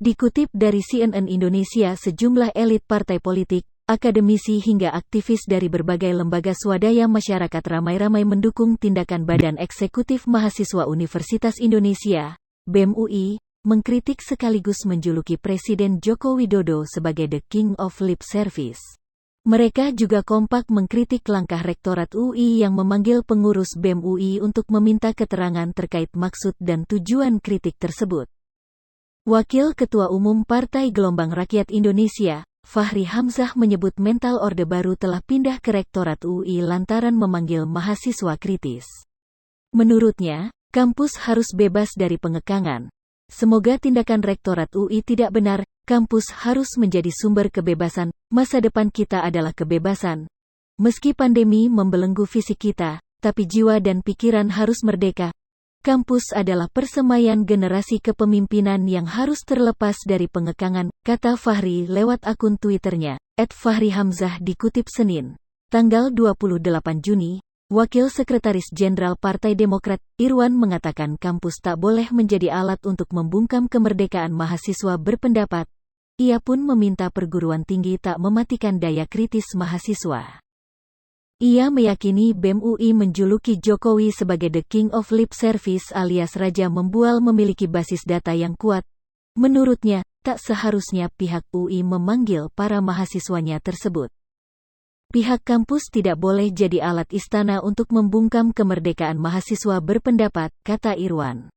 Dikutip dari CNN Indonesia, sejumlah elit partai politik, akademisi hingga aktivis dari berbagai lembaga swadaya masyarakat ramai-ramai mendukung tindakan Badan Eksekutif Mahasiswa Universitas Indonesia, BEM UI, mengkritik sekaligus menjuluki Presiden Joko Widodo sebagai The King of Lip Service. Mereka juga kompak mengkritik langkah Rektorat UI yang memanggil pengurus BEM UI untuk meminta keterangan terkait maksud dan tujuan kritik tersebut. Wakil Ketua Umum Partai Gelombang Rakyat Indonesia, Fahri Hamzah menyebut mental Orde Baru telah pindah ke Rektorat UI lantaran memanggil mahasiswa kritis. Menurutnya, kampus harus bebas dari pengekangan. Semoga tindakan Rektorat UI tidak benar, kampus harus menjadi sumber kebebasan, masa depan kita adalah kebebasan. Meski pandemi membelenggu fisik kita, tapi jiwa dan pikiran harus merdeka. Kampus adalah persemaian generasi kepemimpinan yang harus terlepas dari pengekangan, kata Fahri lewat akun Twitternya, @FahriHamzah. Dikutip Senin, tanggal 28 Juni, Wakil Sekretaris Jenderal Partai Demokrat, Irwan mengatakan kampus tak boleh menjadi alat untuk membungkam kemerdekaan mahasiswa berpendapat. Ia pun meminta perguruan tinggi tak mematikan daya kritis mahasiswa. Ia meyakini BEM UI menjuluki Jokowi sebagai The King of Lip Service alias Raja Membual memiliki basis data yang kuat. Menurutnya, tak seharusnya pihak UI memanggil para mahasiswanya tersebut. Pihak kampus tidak boleh jadi alat istana untuk membungkam kemerdekaan mahasiswa berpendapat, kata Irwan.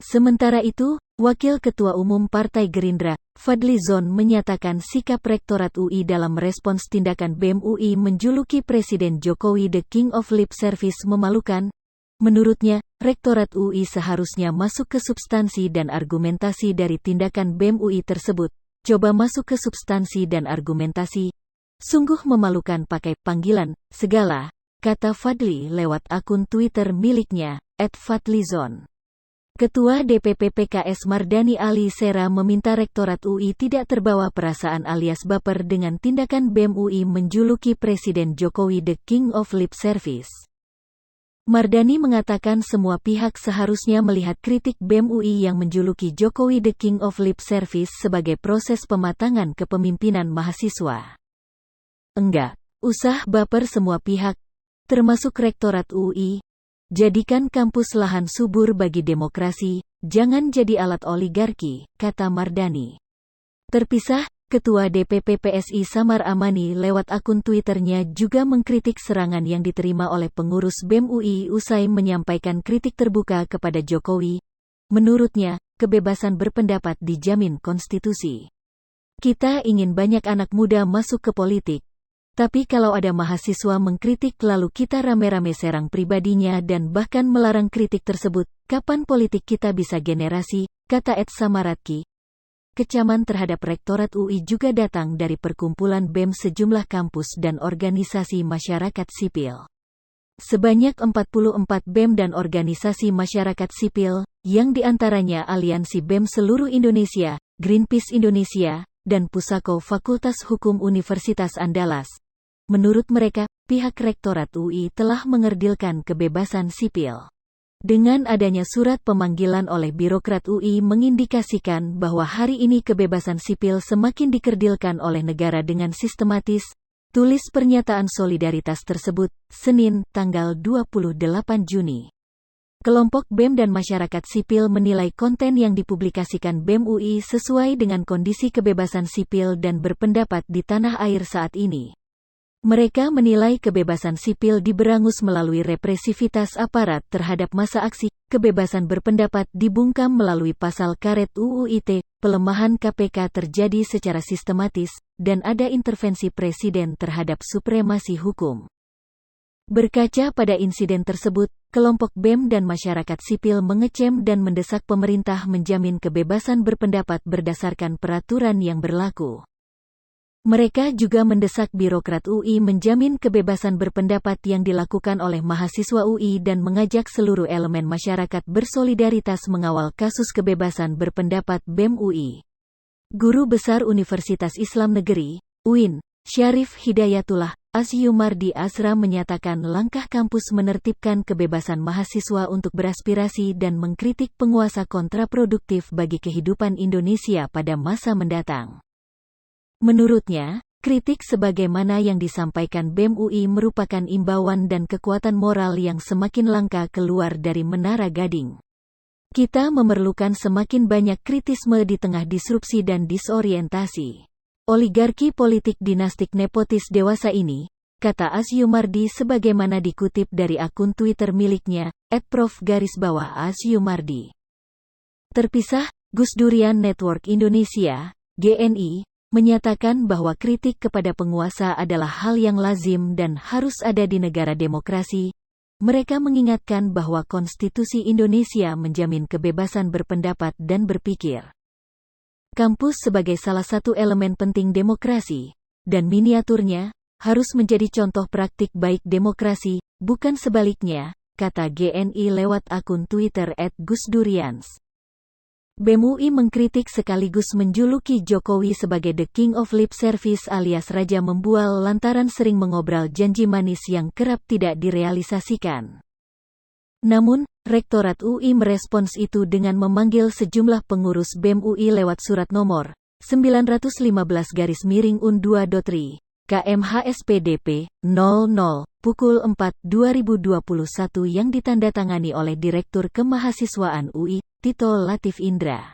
Sementara itu, Wakil Ketua Umum Partai Gerindra, Fadly Zon menyatakan sikap Rektorat UI dalam merespons tindakan BEM UI menjuluki Presiden Jokowi The King of Lip Service memalukan. Menurutnya, Rektorat UI seharusnya masuk ke substansi dan argumentasi dari tindakan BEM UI tersebut. Coba masuk ke substansi dan argumentasi. Sungguh memalukan pakai panggilan segala, kata Fadly lewat akun Twitter miliknya, @fadlyzon. Ketua DPP PKS Mardani Alisera meminta Rektorat UI tidak terbawa perasaan alias baper dengan tindakan BEM UI menjuluki Presiden Jokowi The King of Lip Service. Mardani mengatakan semua pihak seharusnya melihat kritik BEM UI yang menjuluki Jokowi The King of Lip Service sebagai proses pematangan kepemimpinan mahasiswa. Enggak usah baper semua pihak, termasuk Rektorat UI. Jadikan kampus lahan subur bagi demokrasi, jangan jadi alat oligarki, kata Mardani. Terpisah, Ketua DPP PSI Samar Amani lewat akun Twitternya juga mengkritik serangan yang diterima oleh pengurus BEM UI usai menyampaikan kritik terbuka kepada Jokowi. Menurutnya, kebebasan berpendapat dijamin konstitusi. Kita ingin banyak anak muda masuk ke politik. Tapi kalau ada mahasiswa mengkritik lalu kita rame-rame serang pribadinya dan bahkan melarang kritik tersebut, kapan politik kita bisa generasi, kata Ed Samaratki. Kecaman terhadap Rektorat UI juga datang dari perkumpulan BEM sejumlah kampus dan organisasi masyarakat sipil. Sebanyak 44 BEM dan organisasi masyarakat sipil, yang diantaranya Aliansi BEM Seluruh Indonesia, Greenpeace Indonesia, dan Pusako Fakultas Hukum Universitas Andalas. Menurut mereka, pihak Rektorat UI telah mengerdilkan kebebasan sipil. Dengan adanya surat pemanggilan oleh birokrat UI mengindikasikan bahwa hari ini kebebasan sipil semakin dikerdilkan oleh negara dengan sistematis, tulis pernyataan solidaritas tersebut, Senin, tanggal 28 Juni. Kelompok BEM dan masyarakat sipil menilai konten yang dipublikasikan BEM UI sesuai dengan kondisi kebebasan sipil dan berpendapat di tanah air saat ini. Mereka menilai kebebasan sipil diberangus melalui represivitas aparat terhadap massa aksi, kebebasan berpendapat dibungkam melalui pasal karet UU ITE, pelemahan KPK terjadi secara sistematis, dan ada intervensi presiden terhadap supremasi hukum. Berkaca pada insiden tersebut, kelompok BEM dan masyarakat sipil mengecam dan mendesak pemerintah menjamin kebebasan berpendapat berdasarkan peraturan yang berlaku. Mereka juga mendesak birokrat UI menjamin kebebasan berpendapat yang dilakukan oleh mahasiswa UI dan mengajak seluruh elemen masyarakat bersolidaritas mengawal kasus kebebasan berpendapat BEM UI. Guru Besar Universitas Islam Negeri, UIN, Syarif Hidayatullah, Asyumardi Azra menyatakan langkah kampus menertibkan kebebasan mahasiswa untuk beraspirasi dan mengkritik penguasa kontraproduktif bagi kehidupan Indonesia pada masa mendatang. Menurutnya, kritik sebagaimana yang disampaikan BEM UI merupakan imbauan dan kekuatan moral yang semakin langka keluar dari Menara Gading. Kita memerlukan semakin banyak kritisme di tengah disrupsi dan disorientasi oligarki politik dinastik nepotis dewasa ini, kata Asyumardi sebagaimana dikutip dari akun Twitter miliknya, @prof_Asyumardi. Terpisah, Gus Durian Network Indonesia, GNI, menyatakan bahwa kritik kepada penguasa adalah hal yang lazim dan harus ada di negara demokrasi. Mereka mengingatkan bahwa konstitusi Indonesia menjamin kebebasan berpendapat dan berpikir. Kampus sebagai salah satu elemen penting demokrasi, dan miniaturnya, harus menjadi contoh praktik baik demokrasi, bukan sebaliknya, kata GNI lewat akun Twitter @GusDurians. BEM UI mengkritik sekaligus menjuluki Jokowi sebagai the king of lip service alias raja membual lantaran sering mengobrol janji manis yang kerap tidak direalisasikan. Namun, Rektorat UI merespons itu dengan memanggil sejumlah pengurus BEM UI lewat surat nomor 915-UN2.RI, KMHSPDP 00, pukul 4/2021 yang ditandatangani oleh Direktur Kemahasiswaan UI, Tito Latif Indra.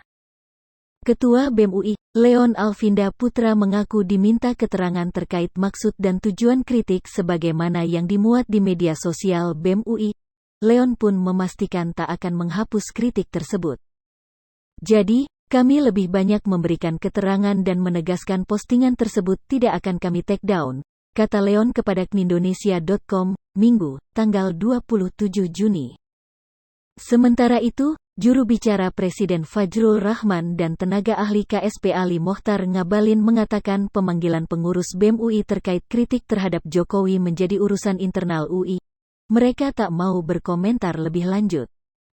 Ketua BEM UI, Leon Alvinda Putra mengaku diminta keterangan terkait maksud dan tujuan kritik sebagaimana yang dimuat di media sosial BEM UI. Leon pun memastikan tak akan menghapus kritik tersebut. Jadi, kami lebih banyak memberikan keterangan dan menegaskan postingan tersebut tidak akan kami take down, kata Leon kepada knindonesia.com, Minggu, tanggal 27 Juni. Sementara itu, juru bicara Presiden Fajrul Rahman dan tenaga ahli KSP Ali Mohtar Ngabalin mengatakan pemanggilan pengurus BEM UI terkait kritik terhadap Jokowi menjadi urusan internal UI. Mereka tak mau berkomentar lebih lanjut.